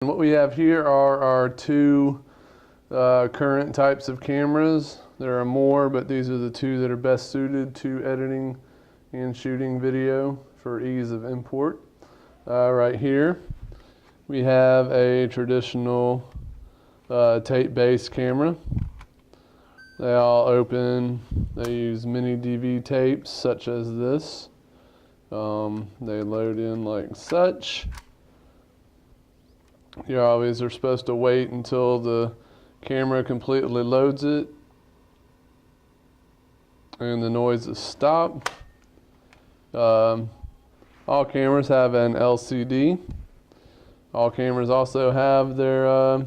What we have here are our two current types of cameras. There are more, but these are the two that are best suited to editing and shooting video for ease of import. Right here we have a traditional tape-based camera. They all open, they use mini DV tapes such as this. They load in like such. You always are supposed to wait until the camera completely loads it and the noise is stopped. All cameras have an LCD. All cameras also have their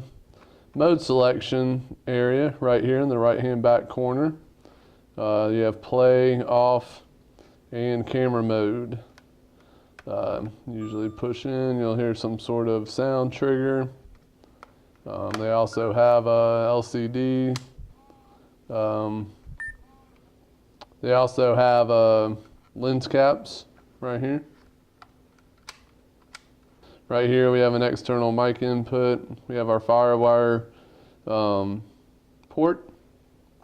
mode selection area right here in the right hand back corner. You have play, off, and camera mode. Usually push in, you'll hear some sort of sound trigger. They also have a LCD. They also have lens caps right here. Right here we have an external mic input. We have our FireWire port,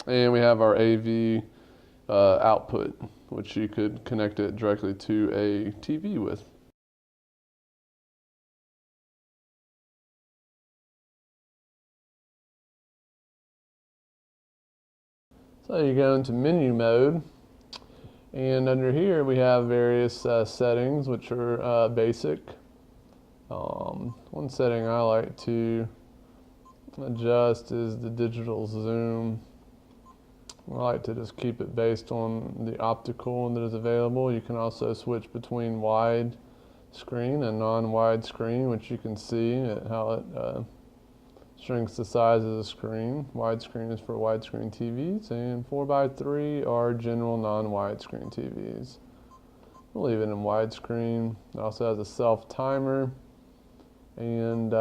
and we have our AV output, which you could connect it directly to a TV with. So you go into menu mode, and under here we have various settings, which are basic. One setting I like to adjust is the digital zoom. I like to just keep it based on the optical that is available. You can also switch between wide screen and non-wide screen, which you can see how it shrinks the size of the screen. Widescreen is for widescreen TVs, and 4x3 are general non-widescreen TVs. We'll leave it in widescreen. It also has a self-timer, and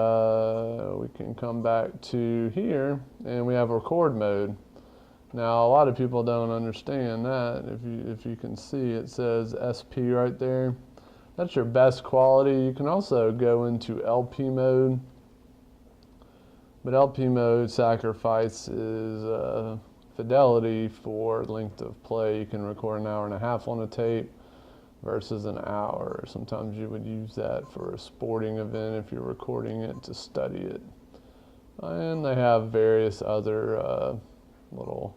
we can come back to here, and we have record mode. Now, a lot of people don't understand that. If you can see, it says SP right there. That's your best quality. You can also go into LP mode, but LP mode sacrifices fidelity for length of play. You can record an hour and a half on a tape versus an hour. Sometimes you would use that for a sporting event if you're recording it to study it. And they have various other little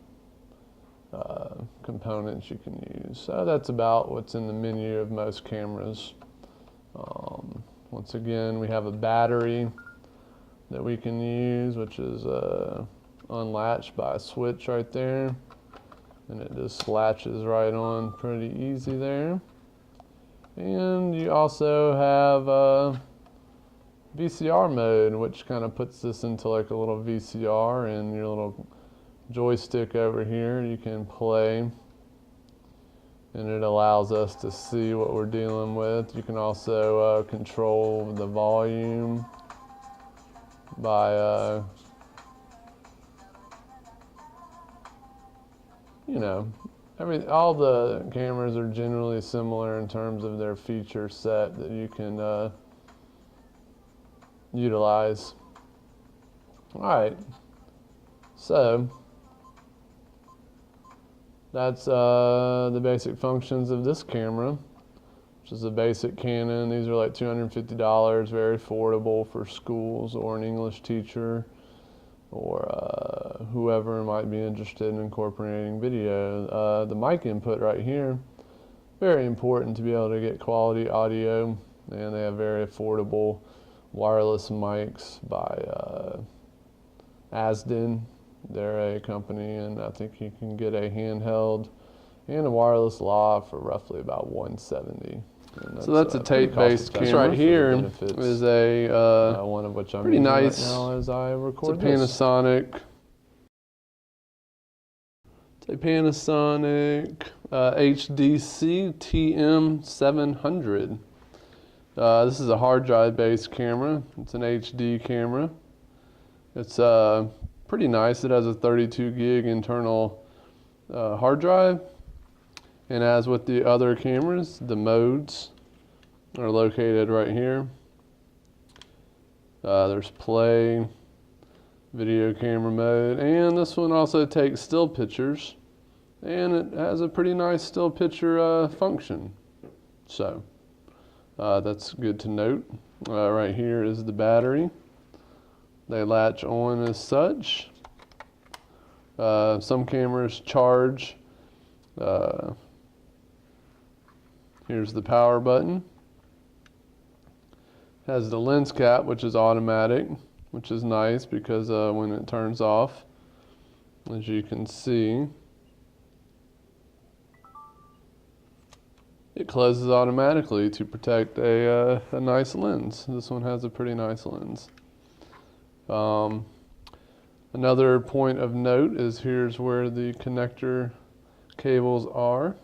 components you can use. So that's about what's in the menu of most cameras. Once again, we have a battery that we can use, which is unlatched by a switch right there, and it just latches right on pretty easy there. And you also have VCR mode, which kind of puts this into like a little VCR, and your little joystick over here you can play, and it allows us to see what we're dealing with. You can also control the volume by all the cameras are generally similar in terms of their feature set that you can utilize. Alright, so that's the basic functions of this camera, which is a basic Canon. These are like $250, very affordable for schools or an English teacher or whoever might be interested in incorporating video. The mic input right here, very important to be able to get quality audio, and they have very affordable wireless mics by Asden. They're a company, and I think you can get a handheld and a wireless lav for roughly about $170. So that's a tape-based camera. Right here is a one of which I'm pretty nice. Right now as I record it's a Panasonic. It's a Panasonic HDC TM700. This is a hard drive-based camera. It's an HD camera. It's pretty nice. It has a 32 gig internal hard drive. And as with the other cameras, the modes are located right here. There's play, video camera mode, and this one also takes still pictures, and it has a pretty nice still picture function. So that's good to note. Right here is the battery. They latch on as such. Some cameras charge. Here's the power button. Has the lens cap, which is automatic, which is nice because when it turns off, as you can see, it closes automatically to protect a nice lens. This one has a pretty nice lens. Another point of note is here's where the connector cables are.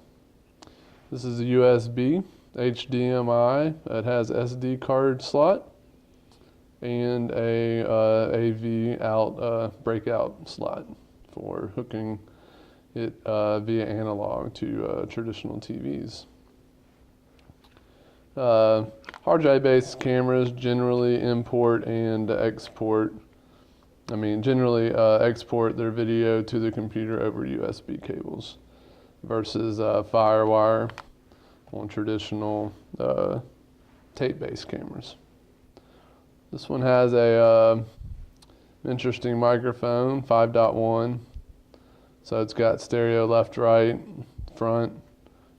This is a USB, HDMI. It has SD card slot and a AV out breakout slot for hooking it via analog to traditional TVs. Hard drive based cameras generally import and export. Generally export their video to the computer over USB cables versus FireWire on traditional tape-based cameras. This one has a interesting microphone, 5.1. So it's got stereo left, right, front.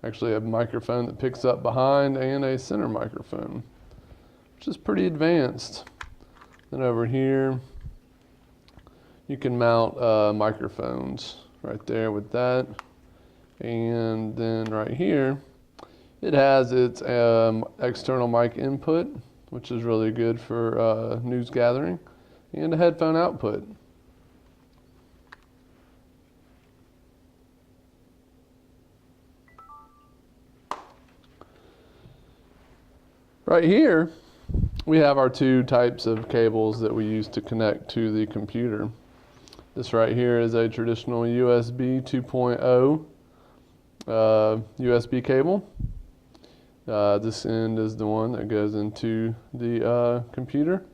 Actually a microphone that picks up behind and a center microphone, which is pretty advanced. Then over here, you can mount microphones right there with that. And then right here, it has its external mic input, which is really good for news gathering, and a headphone output. Right here, we have our two types of cables that we use to connect to the computer. This right here is a traditional USB 2.0 USB cable. This end is the one that goes into the computer.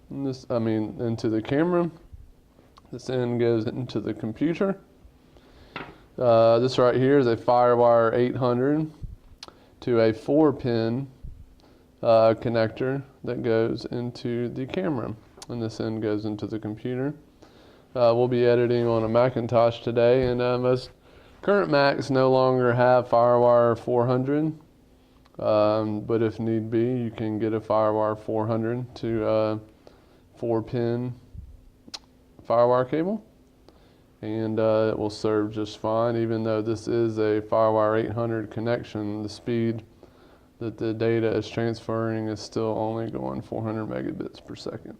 And into the camera. This end goes into the computer. This right here is a FireWire 800 to a 4-pin connector that goes into the camera. And this end goes into the computer. We'll be editing on a Macintosh today, and most current Macs no longer have FireWire 400, but if need be, you can get a FireWire 400 to 4-pin FireWire cable, and it will serve just fine. Even though this is a FireWire 800 connection, the speed that the data is transferring is still only going 400 megabits per second.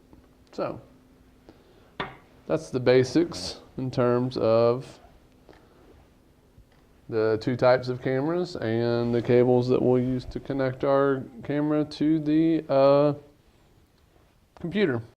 So that's the basics in terms of the two types of cameras and the cables that we'll use to connect our camera to the computer.